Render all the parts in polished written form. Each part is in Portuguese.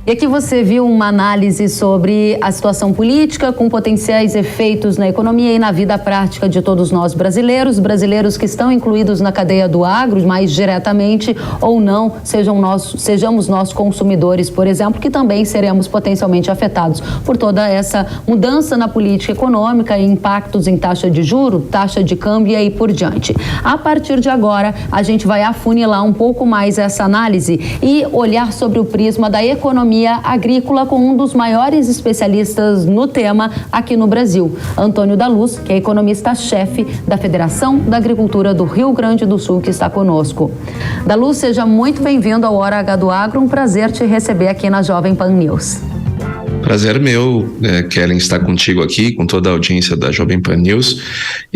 E aqui você viu uma análise sobre a situação política com potenciais efeitos na economia e na vida prática de todos nós brasileiros que estão incluídos na cadeia do agro, mais diretamente ou não, sejamos nós consumidores, por exemplo, que também seremos potencialmente afetados por toda essa mudança na política econômica e impactos em taxa de juro, taxa de câmbio e aí por diante. A partir de agora, a gente vai afunilar um pouco mais essa análise e olhar sobre o prisma da economia agrícola com um dos maiores especialistas no tema aqui no Brasil, Antônio da Luz, que é economista-chefe da Federação da Agricultura do Rio Grande do Sul, que está conosco. Da Luz, seja muito bem-vindo ao Hora H do Agro, um prazer te receber aqui na Jovem Pan News. Prazer meu, Kellen, estar contigo aqui, com toda a audiência da Jovem Pan News,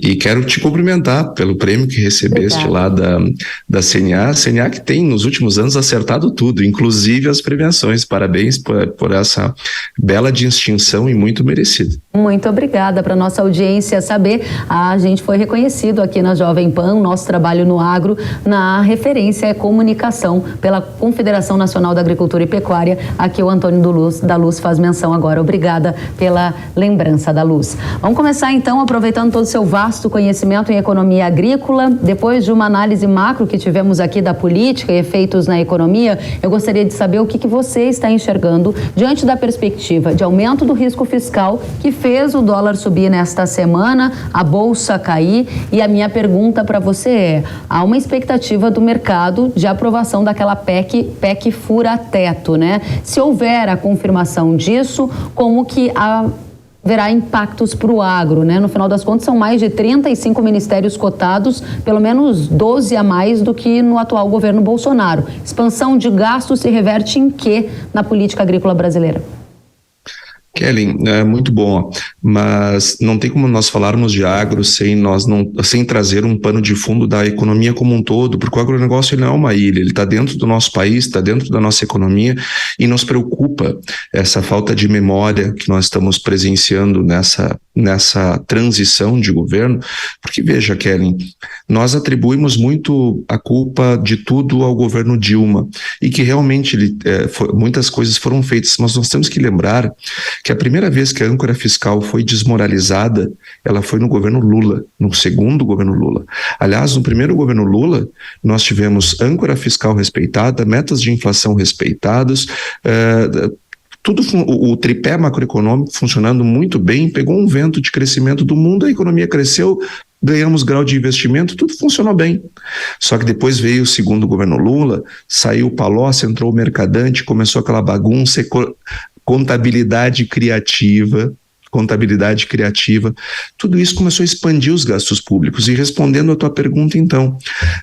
e quero te cumprimentar pelo prêmio que recebeste lá da CNA que tem nos últimos anos acertado tudo, inclusive as premiações. Parabéns por essa bela distinção e muito merecida. Muito obrigada. Para nossa audiência saber, a gente foi reconhecido aqui na Jovem Pan, o nosso trabalho no agro, na referência é comunicação pela Confederação Nacional da Agricultura e Pecuária. Aqui o Antônio da Luz faz menção agora. Obrigada pela lembrança, da Luz. Vamos começar então aproveitando todo o seu vasto conhecimento em economia agrícola. Depois de uma análise macro que tivemos aqui da política e efeitos na economia, eu gostaria de saber o que você está enxergando diante da perspectiva de aumento do risco fiscal que fez o dólar subir nesta semana, a bolsa cair, e a minha pergunta para você é: há uma expectativa do mercado de aprovação daquela PEC fura-teto, né? Se houver a confirmação disso, como que haverá impactos para o agro, né? No final das contas, são mais de 35 ministérios cotados, pelo menos 12 a mais do que no atual governo Bolsonaro. Expansão de gastos se reverte em quê na política agrícola brasileira? Kellen, é muito bom, mas não tem como nós falarmos de agro sem trazer um pano de fundo da economia como um todo, porque o agronegócio ele não é uma ilha, ele está dentro do nosso país, está dentro da nossa economia, e nos preocupa essa falta de memória que nós estamos presenciando nessa transição de governo, porque veja, Kellen, nós atribuímos muito a culpa de tudo ao governo Dilma, e que realmente muitas coisas foram feitas, mas nós temos que lembrar que a primeira vez que a âncora fiscal foi desmoralizada, ela foi no governo Lula, no segundo governo Lula. Aliás, no primeiro governo Lula, nós tivemos âncora fiscal respeitada, metas de inflação respeitadas, o tripé macroeconômico funcionando muito bem, pegou um vento de crescimento do mundo, a economia cresceu, ganhamos grau de investimento, tudo funcionou bem. Só que depois veio o segundo governo Lula, saiu o Palocci, entrou o Mercadante, começou aquela bagunça, contabilidade criativa, tudo isso começou a expandir os gastos públicos. E respondendo a tua pergunta, então,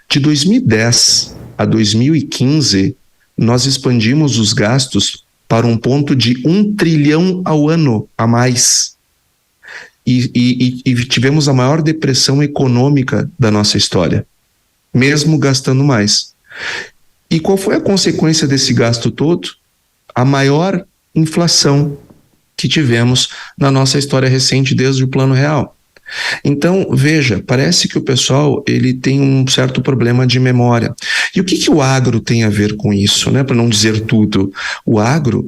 de 2010 a 2015, nós expandimos os gastos para um ponto de 1 trilhão ao ano a mais. E tivemos a maior depressão econômica da nossa história, mesmo gastando mais. E qual foi a consequência desse gasto todo? A maior inflação que tivemos na nossa história recente desde o Plano Real. Então, veja, parece que o pessoal ele tem um certo problema de memória. E o que o agro tem a ver com isso, né? Para não dizer tudo. O agro,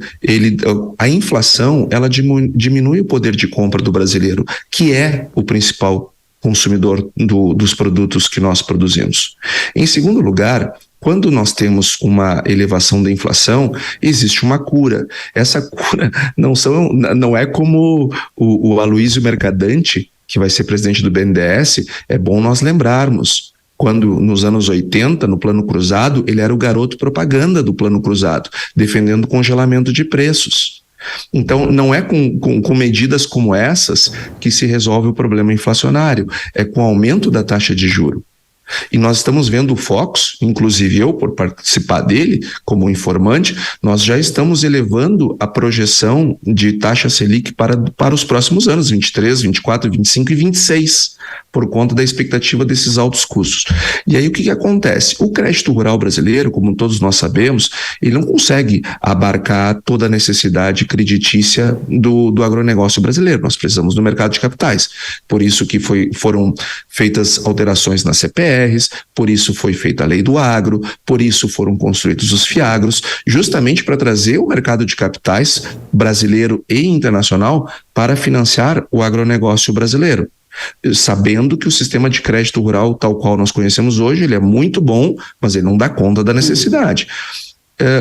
a inflação, ela diminui o poder de compra do brasileiro, que é o principal consumidor dos produtos que nós produzimos. Em segundo lugar, quando nós temos uma elevação da inflação, existe uma cura. Essa cura não é como o Aloysio Mercadante, que vai ser presidente do BNDES, é bom nós lembrarmos. Quando, nos anos 80, no Plano Cruzado, ele era o garoto propaganda do Plano Cruzado, defendendo o congelamento de preços. Então, não é com medidas como essas que se resolve o problema inflacionário, é com o aumento da taxa de juro. E nós estamos vendo o Focus, inclusive eu, por participar dele como informante, nós já estamos elevando a projeção de taxa Selic para os próximos anos, 23, 24, 25 e 26, por conta da expectativa desses altos custos. E aí o que acontece? O crédito rural brasileiro, como todos nós sabemos, ele não consegue abarcar toda a necessidade creditícia do agronegócio brasileiro. Nós precisamos do mercado de capitais. Por isso que foram feitas alterações na CPE, PRs, por isso foi feita a lei do agro, por isso foram construídos os fiagros, justamente para trazer o mercado de capitais brasileiro e internacional para financiar o agronegócio brasileiro. Sabendo que o sistema de crédito rural, tal qual nós conhecemos hoje, ele é muito bom, mas ele não dá conta da necessidade.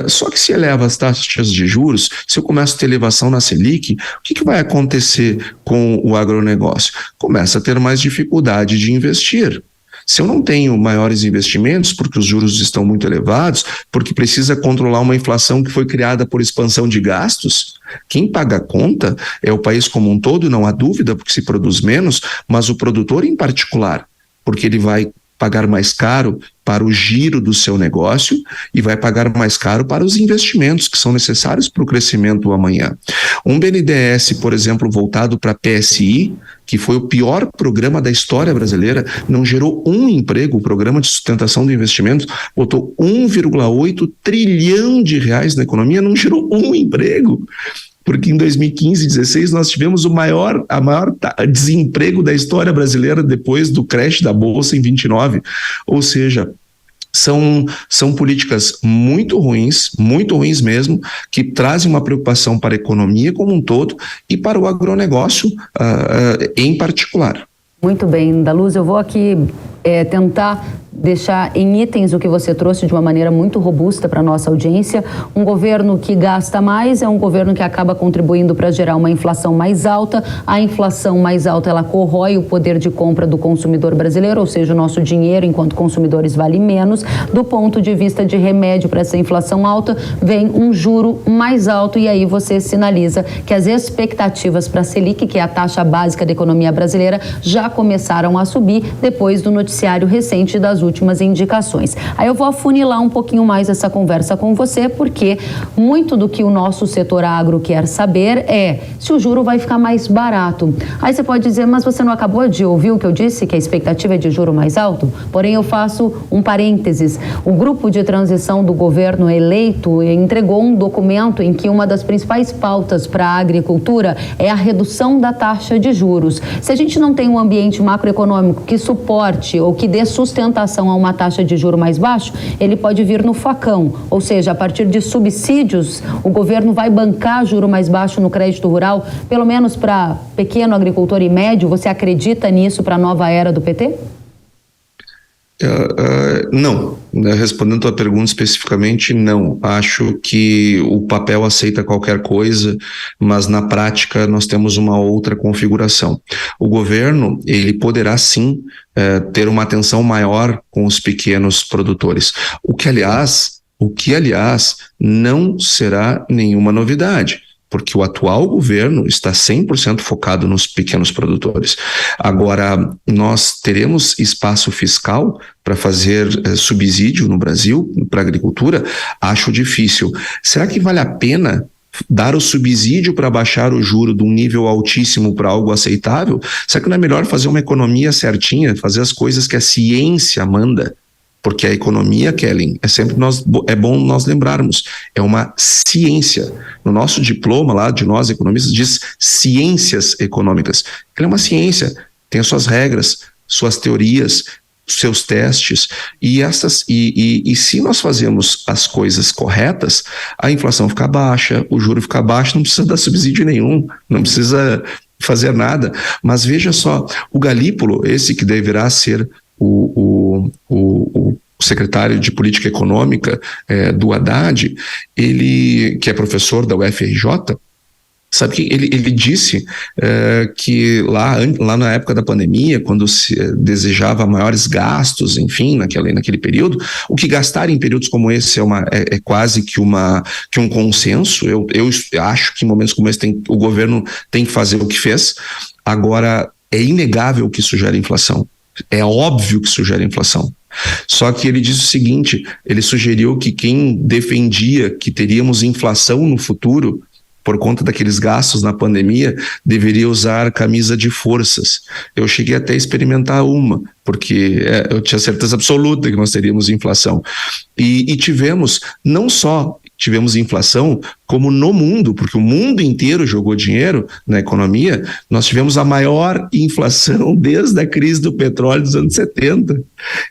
Só que se eleva as taxas de juros, se eu começo a ter elevação na Selic, o que vai acontecer com o agronegócio? Começa a ter mais dificuldade de investir. Se eu não tenho maiores investimentos, porque os juros estão muito elevados, porque precisa controlar uma inflação que foi criada por expansão de gastos, quem paga a conta é o país como um todo, não há dúvida, porque se produz menos, mas o produtor em particular, porque ele vai pagar mais caro para o giro do seu negócio e vai pagar mais caro para os investimentos que são necessários para o crescimento amanhã. Um BNDES, por exemplo, voltado para a PSI, que foi o pior programa da história brasileira, não gerou um emprego. O programa de sustentação do investimento botou 1,8 trilhão de reais na economia, não gerou um emprego. Porque em 2015 e 2016 nós tivemos a maior desemprego da história brasileira depois do crash da Bolsa em 29. Ou seja, são políticas muito ruins mesmo, que trazem uma preocupação para a economia como um todo e para o agronegócio em particular. Muito bem, Daluz, eu vou aqui tentar deixar em itens o que você trouxe de uma maneira muito robusta para a nossa audiência. Um governo que gasta mais é um governo que acaba contribuindo para gerar uma inflação mais alta. A inflação mais alta, ela corrói o poder de compra do consumidor brasileiro, ou seja, o nosso dinheiro enquanto consumidores vale menos. Do ponto de vista de remédio para essa inflação alta, vem um juro mais alto e aí você sinaliza que as expectativas para a Selic, que é a taxa básica da economia brasileira, já começaram a subir depois do noticiário recente das últimas indicações. Aí eu vou afunilar um pouquinho mais essa conversa com você, porque muito do que o nosso setor agro quer saber é se o juro vai ficar mais barato. Aí você pode dizer, mas você não acabou de ouvir o que eu disse, que a expectativa é de juro mais alto? Porém, eu faço um parênteses. O grupo de transição do governo eleito entregou um documento em que uma das principais pautas para a agricultura é a redução da taxa de juros. Se a gente não tem um ambiente macroeconômico que suporte ou que dê sustentação a uma taxa de juro mais baixo, ele pode vir no facão, ou seja, a partir de subsídios, o governo vai bancar juro mais baixo no crédito rural, pelo menos para pequeno agricultor e médio. Você acredita nisso para a nova era do PT? Não, respondendo a tua pergunta especificamente, não. Acho que o papel aceita qualquer coisa, mas na prática nós temos uma outra configuração. O governo, ele poderá sim ter uma atenção maior com os pequenos produtores, o que aliás não será nenhuma novidade, porque o atual governo está 100% focado nos pequenos produtores. Agora, nós teremos espaço fiscal para fazer subsídio no Brasil para a agricultura? Acho difícil. Será que vale a pena dar o subsídio para baixar o juro de um nível altíssimo para algo aceitável? Será que não é melhor fazer uma economia certinha, fazer as coisas que a ciência manda? Porque a economia, Kellen, é bom nós lembrarmos, é uma ciência. No nosso diploma lá, de nós economistas, diz ciências econômicas. Ela é uma ciência, tem as suas regras, suas teorias, seus testes, e se nós fazemos as coisas corretas, a inflação fica baixa, o juro fica baixo, não precisa dar subsídio nenhum, não precisa fazer nada. Mas veja só, o Galípolo, esse que deverá ser o secretário de Política Econômica do Haddad, ele, que é professor da UFRJ, sabe que ele disse que lá na época da pandemia, quando se desejava maiores gastos, enfim, naquele período, o que gastar em períodos como esse é quase que um consenso. Eu acho que em momentos como esse o governo tem que fazer o que fez. Agora, é inegável que isso gera inflação. É óbvio que isso gera inflação. Só que ele disse o seguinte, ele sugeriu que quem defendia que teríamos inflação no futuro por conta daqueles gastos na pandemia, deveria usar camisa de forças. Eu cheguei até a experimentar uma, porque eu tinha certeza absoluta que nós teríamos inflação. E tivemos, não só tivemos inflação como no mundo, porque o mundo inteiro jogou dinheiro na economia, nós tivemos a maior inflação desde a crise do petróleo dos anos 70.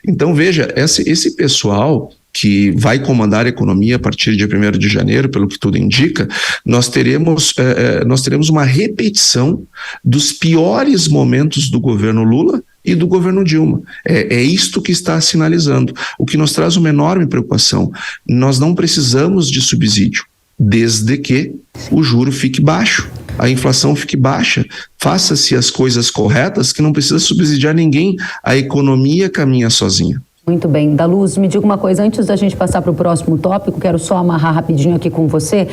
Então, veja, esse pessoal que vai comandar a economia a partir de 1º de janeiro, pelo que tudo indica, nós teremos uma repetição dos piores momentos do governo Lula e do governo Dilma. É isto que está sinalizando, o que nos traz uma enorme preocupação. Nós não precisamos de subsídio, desde que o juro fique baixo, a inflação fique baixa, faça-se as coisas corretas, que não precisa subsidiar ninguém, a economia caminha sozinha. Muito bem. Daluz, me diga uma coisa, antes da gente passar para o próximo tópico, quero só amarrar rapidinho aqui com você.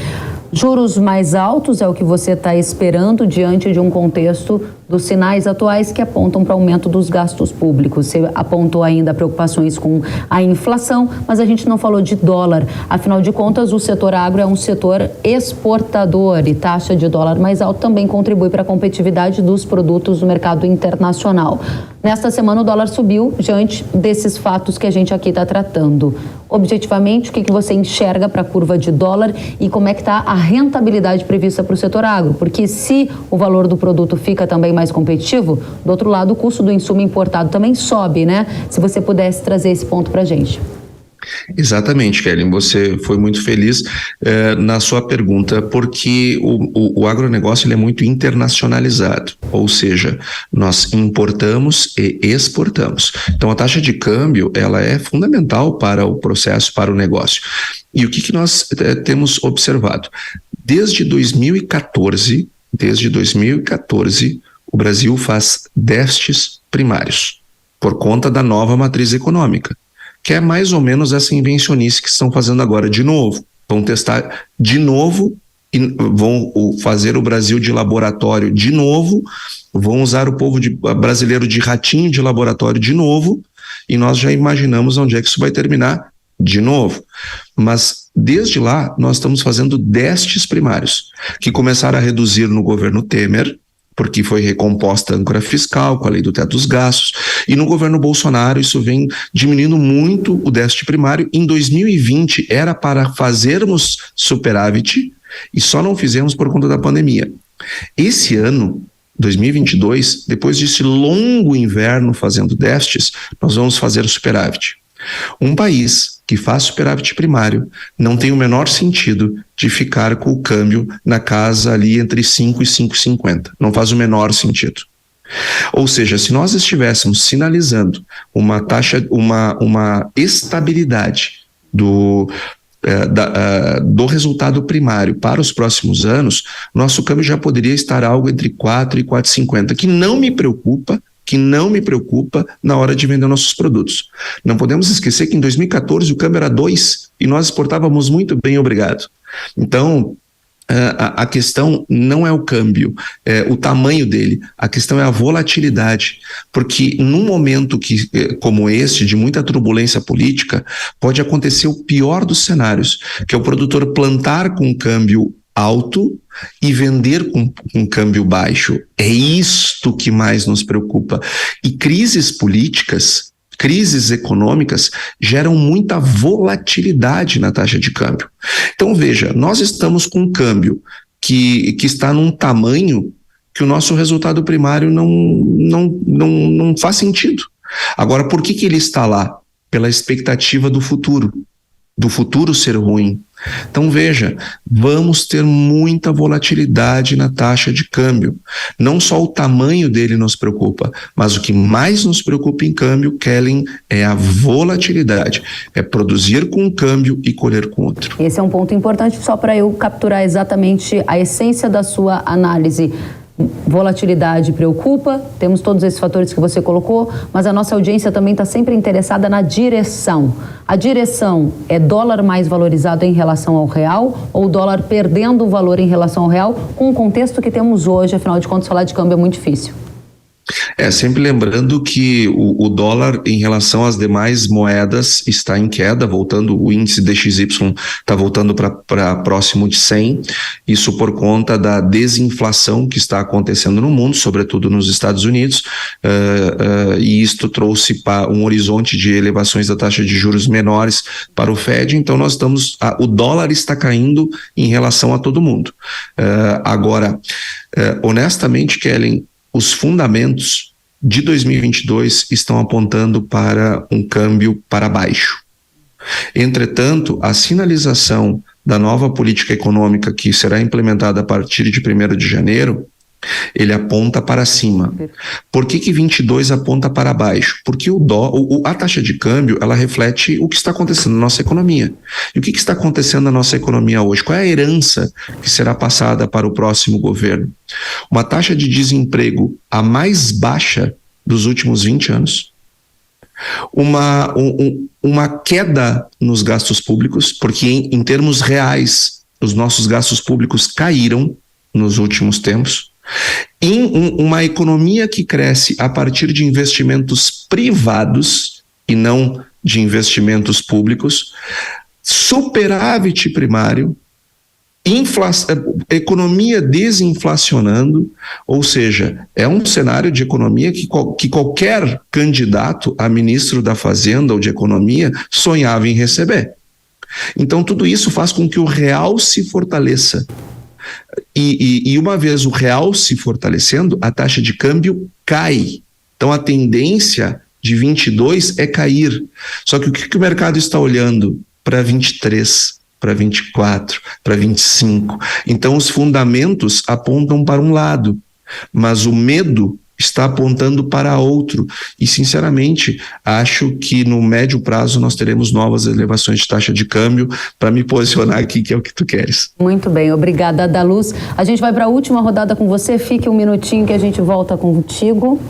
Juros mais altos é o que você está esperando diante de um contexto dos sinais atuais que apontam para o aumento dos gastos públicos. Você apontou ainda preocupações com a inflação, mas a gente não falou de dólar. Afinal de contas, o setor agro é um setor exportador e taxa de dólar mais alta também contribui para a competitividade dos produtos no mercado internacional. Nesta semana, o dólar subiu diante desses fatos que a gente aqui está tratando. Objetivamente, o que você enxerga para a curva de dólar e como é que está a rentabilidade prevista para o setor agro? Porque se o valor do produto fica também mais competitivo, do outro lado, o custo do insumo importado também sobe, né? Se você pudesse trazer esse ponto para a gente. Exatamente, Kelly, você foi muito feliz na sua pergunta, porque o agronegócio ele é muito internacionalizado, ou seja, nós importamos e exportamos. Então a taxa de câmbio ela é fundamental para o processo, para o negócio. E o que nós temos observado? Desde 2014, o Brasil faz déficits primários, por conta da nova matriz econômica, que é mais ou menos essa invencionice que estão fazendo agora de novo. Vão testar de novo, e vão fazer o Brasil de laboratório de novo, vão usar o povo brasileiro de ratinho de laboratório de novo, e nós já imaginamos onde é que isso vai terminar de novo. Mas desde lá nós estamos fazendo déficits primários, que começaram a reduzir no governo Temer, porque foi recomposta a âncora fiscal com a lei do teto dos gastos, e no governo Bolsonaro isso vem diminuindo muito o déficit primário. Em 2020 era para fazermos superávit e só não fizemos por conta da pandemia. Esse ano, 2022, depois desse longo inverno fazendo déficits, nós vamos fazer superávit. Um país que faz superávit primário não tem o menor sentido de ficar com o câmbio na casa ali entre 5 e 5,50. Não faz o menor sentido. Ou seja, se nós estivéssemos sinalizando uma taxa, uma estabilidade do resultado primário para os próximos anos, nosso câmbio já poderia estar algo entre 4 e 4,50, que não me preocupa na hora de vender nossos produtos. Não podemos esquecer que em 2014 o câmbio era 2 e nós exportávamos muito bem, obrigado. Então, a questão não é o câmbio, o tamanho dele, a questão é a volatilidade, porque num momento como este, de muita turbulência política, pode acontecer o pior dos cenários, que é o produtor plantar com câmbio alto e vender com câmbio baixo. É isto que mais nos preocupa. E crises políticas, crises econômicas geram muita volatilidade na taxa de câmbio. Então veja, nós estamos com um câmbio que está num tamanho que o nosso resultado primário não faz sentido. Agora, por que ele está lá? Pela expectativa do futuro ser ruim. Então veja, vamos ter muita volatilidade na taxa de câmbio. Não só o tamanho dele nos preocupa, mas o que mais nos preocupa em câmbio, Kellen, é a volatilidade. É produzir com um câmbio e colher com outro. Esse é um ponto importante, só para eu capturar exatamente a essência da sua análise. Volatilidade preocupa, temos todos esses fatores que você colocou, mas a nossa audiência também está sempre interessada na direção. A direção é dólar mais valorizado em relação ao real ou dólar perdendo o valor em relação ao real, com o contexto que temos hoje? Afinal de contas, falar de câmbio é muito difícil. Sempre lembrando que o dólar em relação às demais moedas está em queda, o índice DXY está voltando para próximo de 100, isso por conta da desinflação que está acontecendo no mundo, sobretudo nos Estados Unidos, e isto trouxe para um horizonte de elevações da taxa de juros menores para o Fed, então o dólar está caindo em relação a todo mundo. Agora, honestamente, Kellen, os fundamentos de 2022 estão apontando para um câmbio para baixo. Entretanto, a sinalização da nova política econômica que será implementada a partir de 1º de janeiro, ele aponta para cima. Por que 22 aponta para baixo? Porque a taxa de câmbio, ela reflete o que está acontecendo na nossa economia. E o que está acontecendo na nossa economia hoje? Qual é a herança que será passada para o próximo governo? Uma taxa de desemprego a mais baixa dos últimos 20 anos. Uma queda nos gastos públicos, porque em termos reais, os nossos gastos públicos caíram nos últimos tempos. Em uma economia que cresce a partir de investimentos privados e não de investimentos públicos, superávit primário, economia desinflacionando, ou seja, é um cenário de economia que qualquer candidato a ministro da Fazenda ou de Economia sonhava em receber. Então tudo isso faz com que o real se fortaleça. E uma vez o real se fortalecendo, a taxa de câmbio cai. Então a tendência de 22 é cair. Só que o que o mercado está olhando para 23, para 24, para 25? Então os fundamentos apontam para um lado, mas o medo está apontando para outro. E, sinceramente, acho que no médio prazo nós teremos novas elevações de taxa de câmbio para me posicionar aqui, que é o que tu queres. Muito bem, obrigada, Daluz. A gente vai para a última rodada com você. Fique um minutinho que a gente volta contigo.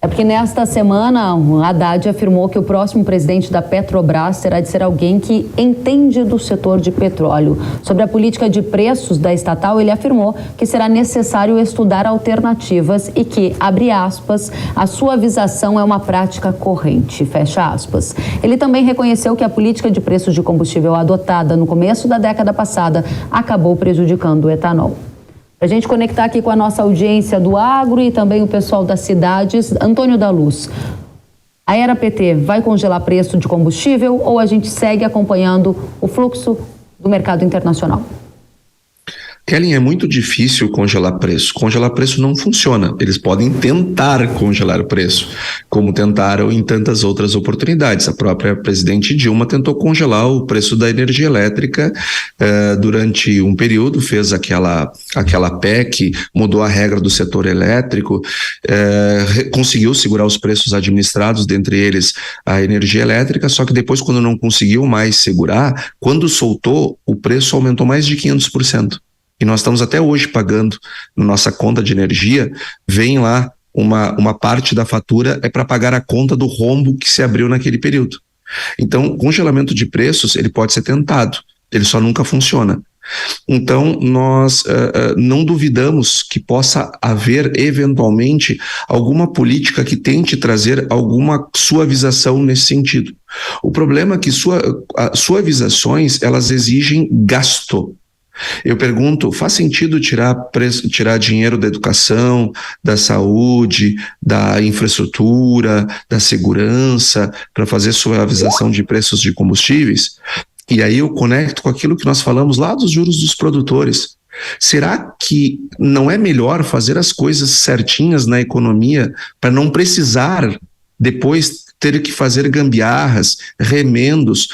É porque nesta semana o Haddad afirmou que o próximo presidente da Petrobras terá de ser alguém que entende do setor de petróleo. Sobre a política de preços da estatal, ele afirmou que será necessário estudar alternativas e que, abre aspas, a suavização é uma prática corrente, fecha aspas. Ele também reconheceu que a política de preços de combustível adotada no começo da década passada acabou prejudicando o etanol. Para a gente conectar aqui com a nossa audiência do agro e também o pessoal das cidades, Antônio Daluz, a era PT vai congelar preço de combustível ou a gente segue acompanhando o fluxo do mercado internacional? Kellen, é muito difícil congelar preço. Congelar preço não funciona. Eles podem tentar congelar preço, como tentaram em tantas outras oportunidades. A própria presidente Dilma tentou congelar o preço da energia elétrica durante um período, fez aquela PEC, mudou a regra do setor elétrico, conseguiu segurar os preços administrados, dentre eles a energia elétrica, só que depois, quando não conseguiu mais segurar, quando soltou, o preço aumentou mais de 500%. E nós estamos até hoje pagando na nossa conta de energia, vem lá uma parte da fatura é para pagar a conta do rombo que se abriu naquele período. Então, congelamento de preços, ele pode ser tentado, ele só nunca funciona. Então, nós não duvidamos que possa haver, eventualmente, alguma política que tente trazer alguma suavização nesse sentido. O problema é que suavizações, elas exigem gasto. Eu pergunto, faz sentido tirar dinheiro da educação, da saúde, da infraestrutura, da segurança, para fazer suavização de preços de combustíveis? E aí eu conecto com aquilo que nós falamos lá dos juros dos produtores. Será que não é melhor fazer as coisas certinhas na economia para não precisar depois ter que fazer gambiarras, remendos,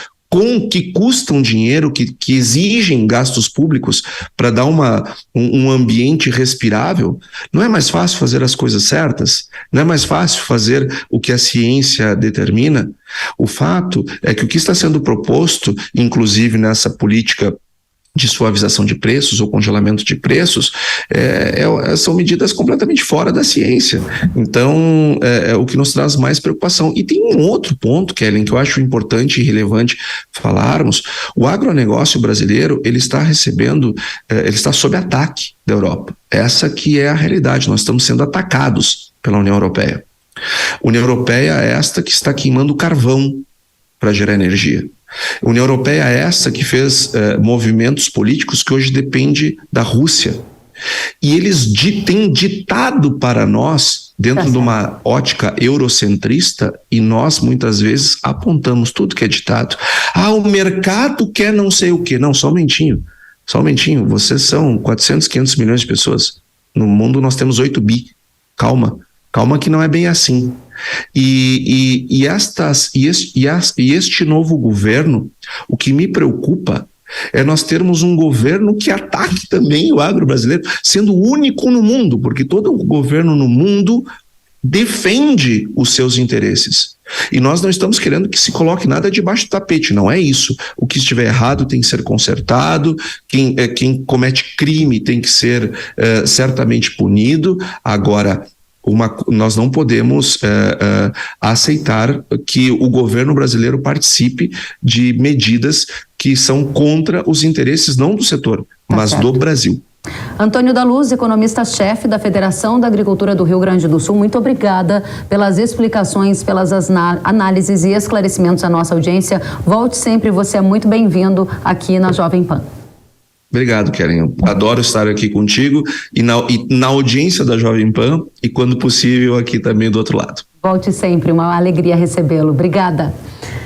que custam dinheiro, que exigem gastos públicos para dar um ambiente respirável? Não é mais fácil fazer as coisas certas? Não é mais fácil fazer o que a ciência determina? O fato é que o que está sendo proposto, inclusive nessa política de suavização de preços ou congelamento de preços, são medidas completamente fora da ciência. Então, é o que nos traz mais preocupação. E tem um outro ponto, Kellen, que eu acho importante e relevante falarmos. O agronegócio brasileiro, ele está sob ataque da Europa. Essa que é a realidade, nós estamos sendo atacados pela União Europeia. União Europeia é esta que está queimando carvão para gerar energia. A União Europeia é essa que fez movimentos políticos que hoje dependem da Rússia. E eles têm ditado para nós, dentro de uma ótica eurocentrista, e nós muitas vezes apontamos tudo que é ditado. O mercado quer não sei o quê. Não, só um momentinho. Vocês são 400, 500 milhões de pessoas. No mundo nós temos 8 bi. Calma que não é bem assim. E este novo governo, o que me preocupa é nós termos um governo que ataque também o agro brasileiro, sendo o único no mundo, porque todo governo no mundo defende os seus interesses. E nós não estamos querendo que se coloque nada debaixo do tapete, não é isso. O que estiver errado tem que ser consertado, quem comete crime tem que ser certamente punido. Agora, nós não podemos aceitar que o governo brasileiro participe de medidas que são contra os interesses não do setor, mas do Brasil. Antônio da Luz, economista-chefe da Federação da Agricultura do Rio Grande do Sul, muito obrigada pelas explicações, pelas análises e esclarecimentos à nossa audiência. Volte sempre, você é muito bem-vindo aqui na Jovem Pan. Obrigado, Keren. Eu adoro estar aqui contigo e na audiência da Jovem Pan e, quando possível, aqui também do outro lado. Volte sempre, uma alegria recebê-lo. Obrigada.